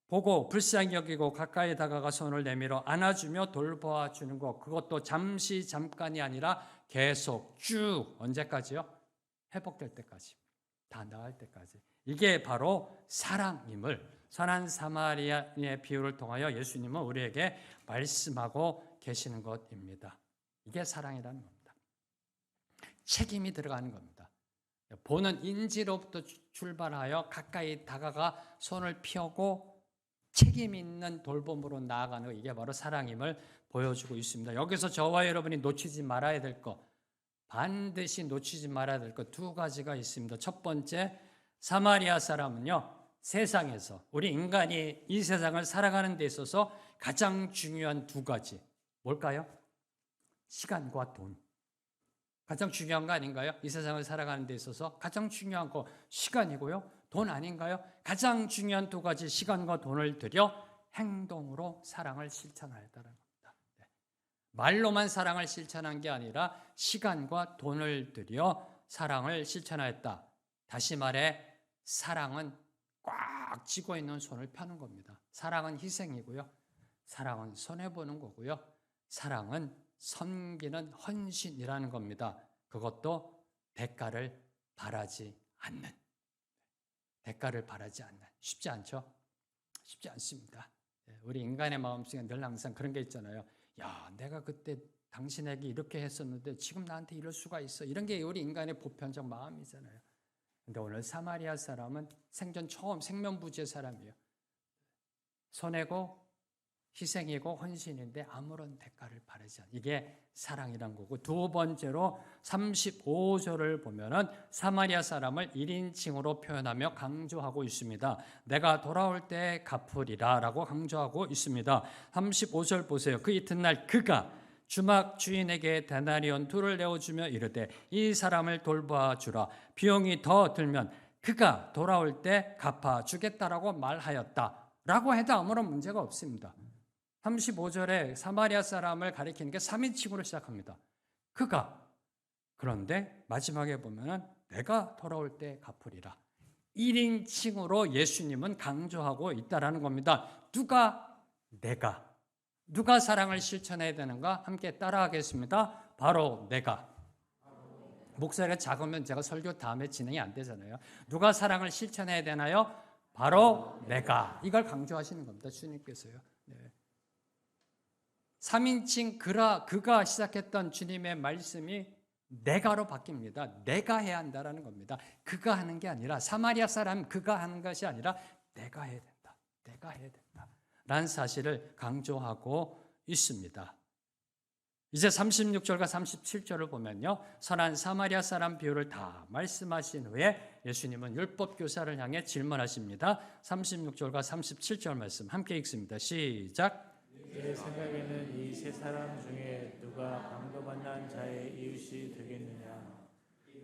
보고 불쌍히 여기고 가까이 다가가 손을 내밀어 안아주며 돌보아 주는 것, 그것도 잠깐이 아니라 계속 쭉, 언제까지요? 회복될 때까지, 다 나을 때까지. 이게 바로 사랑임을 선한 사마리아의 비유를 통하여 예수님은 우리에게 말씀하고 계시는 것입니다. 이게 사랑이라는 겁니다. 책임이 들어가는 겁니다. 보는 인지로부터 출발하여 가까이 다가가 손을 펴고 책임 있는 돌봄으로 나아가는 거, 이게 바로 사랑임을 보여주고 있습니다. 여기서 저와 여러분이 놓치지 말아야 될 것, 반드시 놓치지 말아야 될 것 두 가지가 있습니다. 첫 번째, 사마리아 사람은요, 세상에서 우리 인간이 이 세상을 살아가는 데 있어서 가장 중요한 두 가지, 뭘까요? 시간과 돈. 가장 중요한 거 아닌가요? 이 세상을 살아가는 데 있어서 가장 중요한 거 시간이고요. 돈 아닌가요? 가장 중요한 두 가지, 시간과 돈을 들여 행동으로 사랑을 실천하였다는 겁니다. 네. 말로만 사랑을 실천한 게 아니라 시간과 돈을 들여 사랑을 실천하였다. 다시 말해 사랑은 꽉 쥐고 있는 손을 펴는 겁니다. 사랑은 희생이고요. 사랑은 손해보는 거고요. 사랑은 섬기는 헌신이라는 겁니다. 그것도 대가를 바라지 않는. 대가를 바라지 않는. 쉽지 않죠? 쉽지 않습니다. 우리 인간의 마음속에 늘 항상 그런 게 있잖아요. 야, 내가 그때 당신에게 이렇게 했었는데 지금 나한테 이럴 수가 있어. 이런 게 우리 인간의 보편적 마음이잖아요. 근데 오늘 사마리아 사람은 생전 처음 생면부지의 사람이에요. 손해고 희생이고 헌신인데 아무런 대가를 바라지 않아. 이게 사랑이란 거고, 두 번째로 35절을 보면은 사마리아 사람을 1인칭으로 표현하며 강조하고 있습니다. 내가 돌아올 때 갚으리라 라고 강조하고 있습니다. 35절 보세요. 그 이튿날 그가 주막 주인에게 데나리온 2를 내어주며 이르되 이 사람을 돌봐주라. 비용이 더 들면 그가 돌아올 때 갚아주겠다라고 말하였다 라고 해도 아무런 문제가 없습니다. 35절에 사마리아 사람을 가리키는 게 3인칭으로 시작합니다. 그가. 그런데 마지막에 보면은 내가 돌아올 때 갚으리라. 1인칭으로 예수님은 강조하고 있다라는 겁니다. 누가? 내가. 누가 사랑을 실천해야 되는가? 함께 따라하겠습니다. 바로 내가. 목소리가 작으면 제가 설교 다음에 진행이 안 되잖아요. 누가 사랑을 실천해야 되나요? 바로 내가. 이걸 강조하시는 겁니다. 주님께서요. 네. 3인칭 그가 시작했던 주님의 말씀이 내가로 바뀝니다. 내가 해야 한다라는 겁니다. 그가 하는 게 아니라, 사마리아 사람 그가 하는 것이 아니라 내가 해야 된다. 내가 해야 된다. 라는 사실을 강조하고 있습니다. 이제 36절과 37절을 보면요, 선한 사마리아 사람 비유를 다 말씀하신 후에 예수님은 율법 교사를 향해 질문하십니다. 36절과 37절 말씀 함께 읽습니다. 시작. 내 생각에는 이 세 사람 중에 누가 강도만난 자의 이웃이 되겠느냐?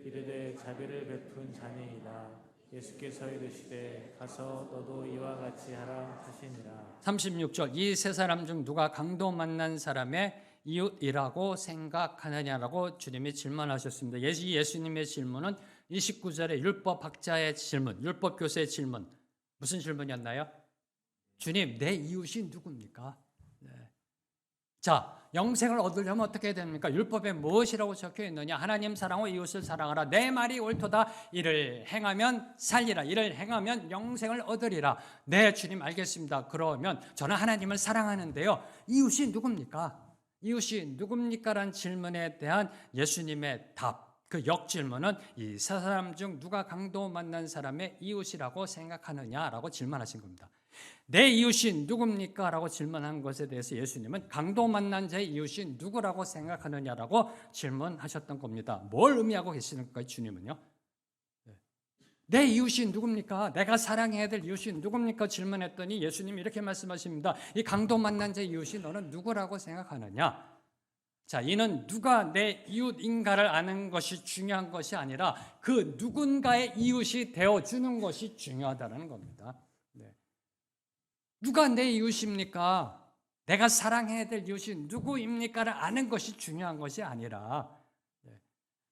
이르되 자비를 베푼 자니이다. 예수께서 이르시되 가서 너도 이와 같이 하라 하시니라. 36절, 이 세 사람 중 누가 강도 만난 사람의 이웃이라고 생각하느냐라고 주님이 질문하셨습니다. 예수님의 질문은 29절의 율법학자의 질문, 율법교사의 질문, 무슨 질문이었나요? 주님, 내 이웃이 누굽니까? 네. 자, 영생을 얻으려면 어떻게 해야 됩니까? 율법에 무엇이라고 적혀 있느냐? 하나님 사랑하고 이웃을 사랑하라. 내 말이 옳도다. 이를 행하면 살리라. 이를 행하면 영생을 얻으리라. 네, 주님 알겠습니다. 그러면 저는 하나님을 사랑하는데요. 이웃이 누굽니까? 이웃이 누굽니까? 라는 질문에 대한 예수님의 답, 그 역질문은 이 세 사람 중 누가 강도 만난 사람의 이웃이라고 생각하느냐라고 질문하신 겁니다. 내 이웃이 누굽니까? 라고 질문한 것에 대해서 예수님은 강도 만난 자의 이웃이 누구라고 생각하느냐라고 질문하셨던 겁니다. 뭘 의미하고 계시는가요? 주님은요. 내 이웃이 누굽니까? 내가 사랑해야 될 이웃이 누굽니까? 질문했더니 예수님이 이렇게 말씀하십니다. 이 강도 만난 자의 이웃이 너는 누구라고 생각하느냐? 자, 이는 누가 내 이웃인가를 아는 것이 중요한 것이 아니라 그 누군가의 이웃이 되어주는 것이 중요하다는 겁니다. 누가 내 이웃입니까? 내가 사랑해야 될 이웃이 누구입니까를 아는 것이 중요한 것이 아니라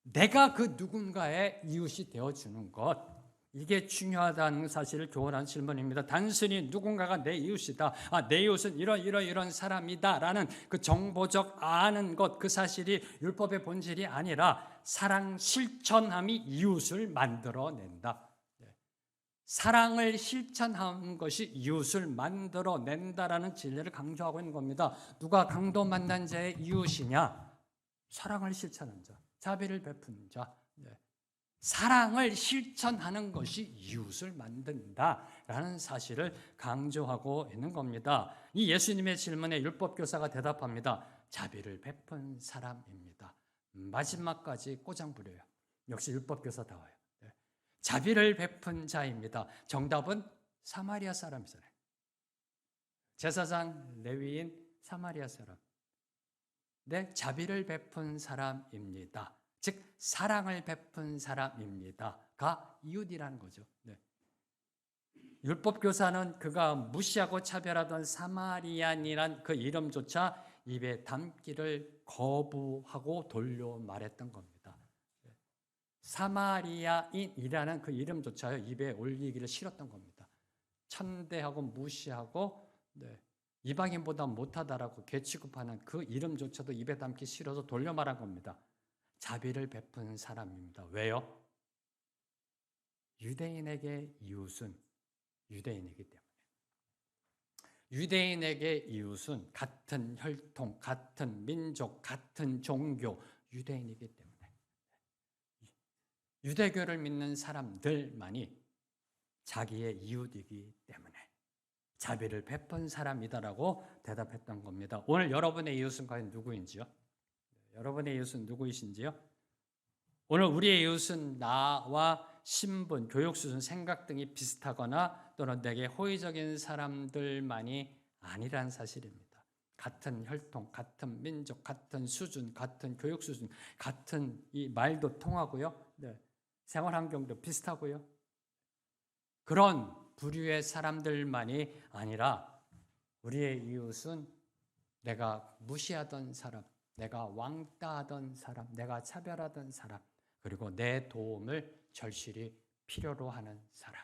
내가 그 누군가의 이웃이 되어주는 것, 이게 중요하다는 사실을 교훈한 질문입니다. 단순히 누군가가 내 이웃이다, 내 이웃은 이런 사람이다 라는 그 정보적 아는 것, 그 사실이 율법의 본질이 아니라 사랑 실천함이 이웃을 만들어낸다. 사랑을 실천하는 것이 이웃을 만들어낸다라는 진리를 강조하고 있는 겁니다. 누가 강도 만난 자의 이웃이냐? 사랑을 실천한 자, 자비를 베푸는 자, 사랑을 실천하는 것이 이웃을 만든다라는 사실을 강조하고 있는 겁니다. 이 예수님의 질문에 율법교사가 대답합니다. 자비를 베푼 사람입니다. 마지막까지 꼬장 부려요. 역시 율법교사다워요. 자비를 베푼 자입니다. 정답은 사마리아 사람이잖아요. 제사장, 레위인, 사마리아 사람. 네, 자비를 베푼 사람입니다. 즉 사랑을 베푼 사람입니다가 이웃이라는 거죠. 네. 율법교사는 그가 무시하고 차별하던 사마리안이란 그 이름조차 입에 담기를 거부하고 돌려 말했던 겁니다. 사마리아인이라는 그 이름조차요 입에 올리기를 싫었던 겁니다. 천대하고 무시하고 이방인보다 못하다라고 개취급하는 그 이름조차도 입에 담기 싫어서 돌려 말한 겁니다. 자비를 베푼 사람입니다. 왜요? 유대인에게 이웃은 유대인이기 때문에. 유대인에게 이웃은 같은 혈통, 같은 민족, 같은 종교, 유대인이기 때문에. 유대교를 믿는 사람들만이 자기의 이웃이기 때문에 자비를 베푼 사람이다라고 대답했던 겁니다. 오늘 여러분의 이웃은 과연 누구인지요? 여러분의 이웃은 누구이신지요? 오늘 우리의 이웃은 나와 신분, 교육 수준, 생각 등이 비슷하거나 또는 내게 호의적인 사람들만이 아니란 사실입니다. 같은 혈통, 같은 민족, 같은 수준, 같은 교육 수준, 같은 이 말도 통하고요. 생활 환경도 비슷하고요. 그런 부류의 사람들만이 아니라 우리의 이웃은 내가 무시하던 사람, 내가 왕따하던 사람, 내가 차별하던 사람, 그리고 내 도움을 절실히 필요로 하는 사람.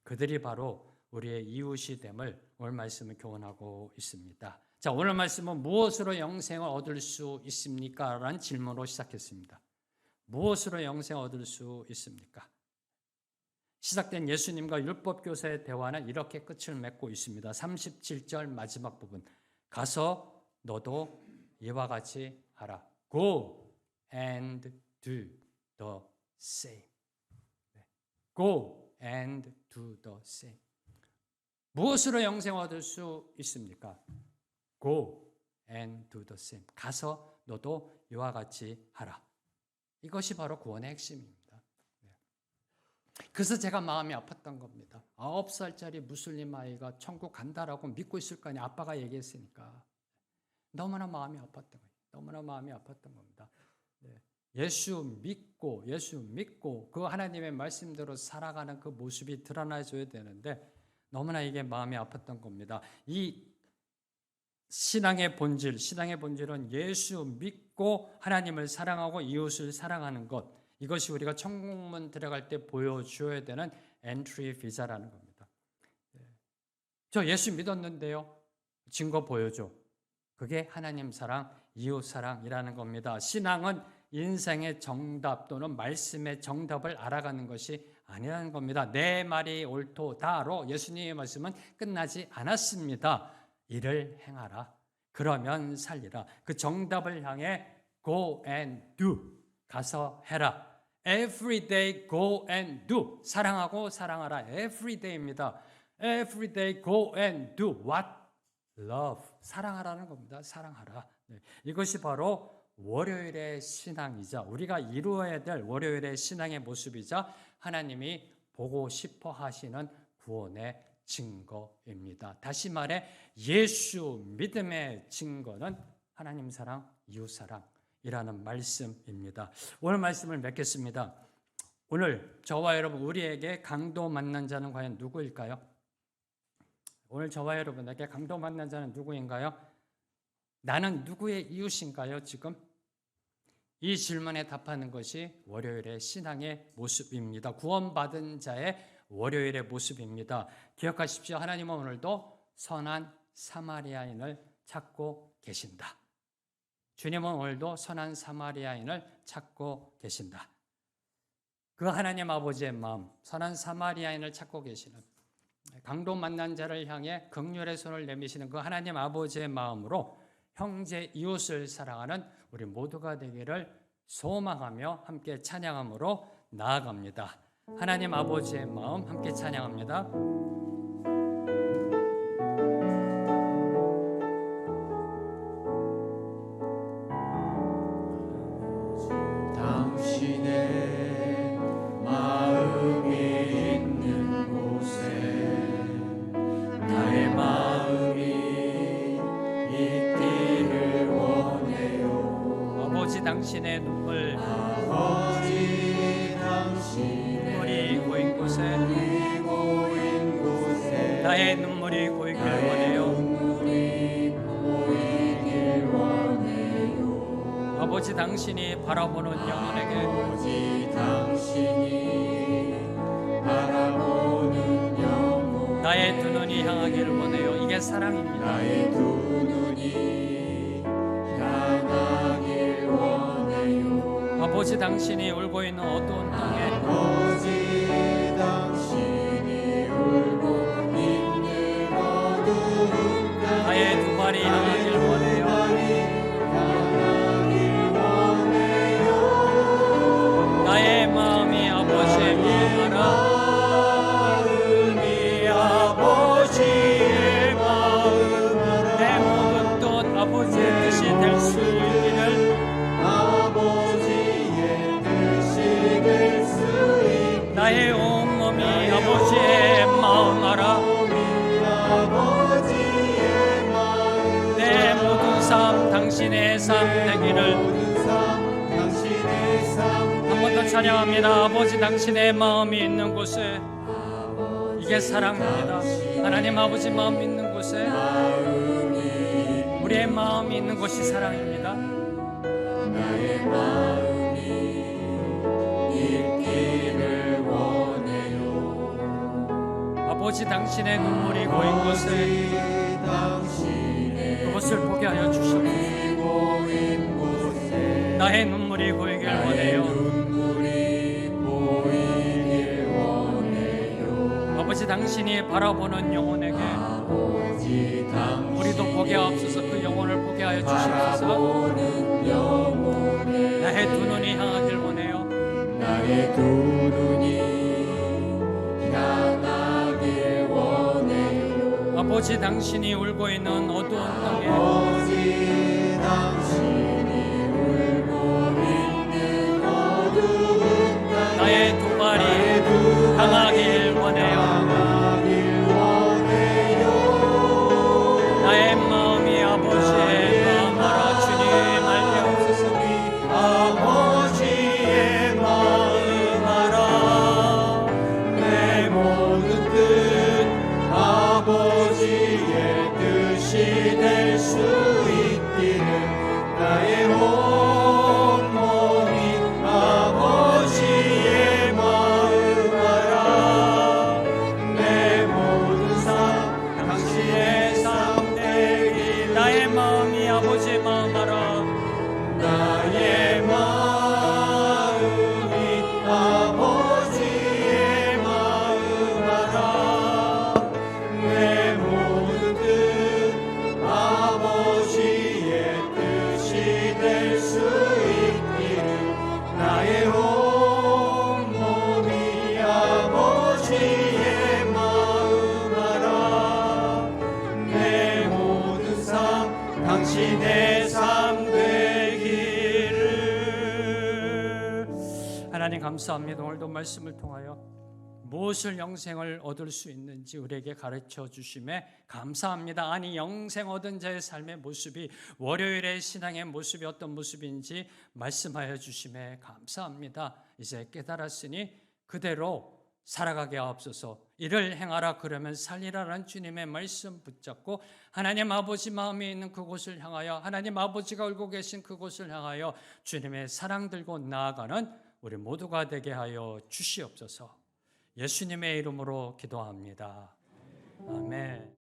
그들이 바로 우리의 이웃이 됨을 오늘 말씀을 교훈하고 있습니다. 자, 오늘 말씀은 무엇으로 영생을 얻을 수 있습니까? 라는 질문으로 시작했습니다. 무엇으로 영생을 얻을 수 있습니까? 시작된 예수님과 율법교사의 대화는 이렇게 끝을 맺고 있습니다. 37절 마지막 부분. 가서 너도 이와 같이 하라. Go and do the same. Go and do the same. 무엇으로 영생을 얻을 수 있습니까? Go and do the same. 가서 너도 이와 같이 하라. 이것이 바로 구원의 핵심입니다. 그래서 제가 마음이 아팠던 겁니다. 9살짜리 무슬림 아이가 천국 간다라고 믿고 있을 거 아니에요. 아빠가 얘기했으니까. 너무나 마음이 아팠던 거예요. 너무나 마음이 아팠던 겁니다. 예수 믿고 그 하나님의 말씀대로 살아가는 그 모습이 드러나줘야 되는데 너무나 이게 마음이 아팠던 겁니다. 이 신앙의 본질은 예수 믿고 하나님을 사랑하고 이웃을 사랑하는 것. 이것이 우리가 천국문 들어갈 때 보여줘야 되는 엔트리 비자라는 겁니다. 저 예수 믿었는데요. 증거 보여줘. 그게 하나님 사랑, 이웃 사랑이라는 겁니다. 신앙은 인생의 정답 또는 말씀의 정답을 알아가는 것이 아니라는 겁니다. 내 말이 옳도다로 예수님의 말씀은 끝나지 않았습니다. 이를 행하라. 그러면 살리라. 그 정답을 향해 go and do. 가서 해라. Every day go and do. 사랑하고 사랑하라. Every day입니다. Every day go and do what? Love. 사랑하라는 겁니다. 사랑하라. 이것이 바로 월요일의 신앙이자 우리가 이루어야 될 월요일의 신앙의 모습이자 하나님이 보고 싶어 하시는 구원의 증거입니다. 다시 말해 예수 믿음의 증거는 하나님 사랑, 이웃 사랑이라는 말씀입니다. 오늘 말씀을 맺겠습니다. 오늘 저와 여러분 우리에게 강도 만난 자는 과연 누구일까요? 오늘 저와 여러분에게 강도 만난 자는 누구인가요? 나는 누구의 이웃인가요? 지금 이 질문에 답하는 것이 월요일의 신앙의 모습입니다. 구원받은 자의 월요일의 모습입니다. 기억하십시오. 하나님은 오늘도 선한 사마리아인을 찾고 계신다. 주님은 오늘도 선한 사마리아인을 찾고 계신다. 그 하나님 아버지의 마음, 선한 사마리아인을 찾고 계시는 강도 만난 자를 향해 긍휼의 손을 내미시는 그 하나님 아버지의 마음으로 형제 이웃을 사랑하는 우리 모두가 되기를 소망하며 함께 찬양함으로 나아갑니다. 하나님 아버지의 마음 함께 찬양합니다. 당신의 마음이 있는 곳에 나의 마음이 있기를 원해요. 아버지 당신의 눈물 아버지 당신의 눈물이 고인 곳에 눈물이 고인 곳에 나의 눈물이 고이길 원해요. 눈물이 보이길 원해요. 아버지 당신이 바라보는 영혼에게 아버지 당신이 바라보는 영혼 나의 두 눈이 향하기를 원해요. 이게 사랑입니다. 나의 두 눈이 향하길 원해요. 아버지 당신이 울고 있는 어두운 땅에 아버지 당신이 울고 있는 어두운 땅에 나의 두 발이 향하길 원해요. 향하길 원해요. 나의 마음이 아버지의 마음하라. 마음이 아버지의 마음하라. 내 모든 뜻 아버지의 뜻이 될 수 있기를 아버지의 뜻이 될 수 있기를 나의 온 몸이 아버지의 마음하라. 아버지의 마음 내 모든 삶 당신의 삶 되기를 모든 삶 당신의 삶 한 번 더 찬양합니다. 아버지 당신의 마음이 있는 곳에 이게 사랑입니다. 하나님 아버지 마음 있는 곳에 우리의 마음이 있는 곳이 사랑입니다. 나의 마음이 있기를 원해요. 아버지 당신의 눈물이 고인 곳에 당신의 그것을 보게 하여 주시옵소서. 고인 곳에 나의 눈물이 고이길 원해요. 눈물이 보이길 원해요. 아버지 당신이 바라보는 영혼에게 아버지 당신이 우리도 보게 하옵소서. 그 영혼을 보게 하여 주시옵소서. 바라보는 영혼에 나의 두 눈이 향하길 원해요. 나의 두 눈이 향하길 원해요. 아버지 당신이 울고 있는 어두운 땅에 아버지 당신이 울고 있는 어두운 땅에 나의 두 발이 향하길 원해요. 향하길 원해요. 나의 마음이 아버지의 마음하라. 주님 알게 없으소. 아버지의 마음하라. 내 모든 뜻 아버지의 뜻이 될 수 있기를 나의 온 몸이 아버지의 마음하라. 내 모든 삶 당신의 삶 되길 나의 마음이 아버지의 마음하라. 나의 마음이 아버지의 마음하라. 내 모든 뜻 아버지의 뜻이 될 수 있기를 나의 온 몸이 아버지의 마음하라. 내 모든 삶 당신의 삶 되기를. 하나님 감사합니다. 오늘도 말씀을 통하여 무엇을 영생을 얻을 수 있는지 우리에게 가르쳐 주심에 감사합니다. 아니 영생 얻은 자의 삶의 모습이 월요일의 신앙의 모습이 어떤 모습인지 말씀하여 주심에 감사합니다. 이제 깨달았으니 그대로 살아가게 하옵소서. 이를 행하라 그러면 살리라라는 주님의 말씀 붙잡고 하나님 아버지 마음에 있는 그곳을 향하여 하나님 아버지가 울고 계신 그곳을 향하여 주님의 사랑 들고 나아가는 우리 모두가 되게 하여 주시옵소서. 예수님의 이름으로 기도합니다. 아멘.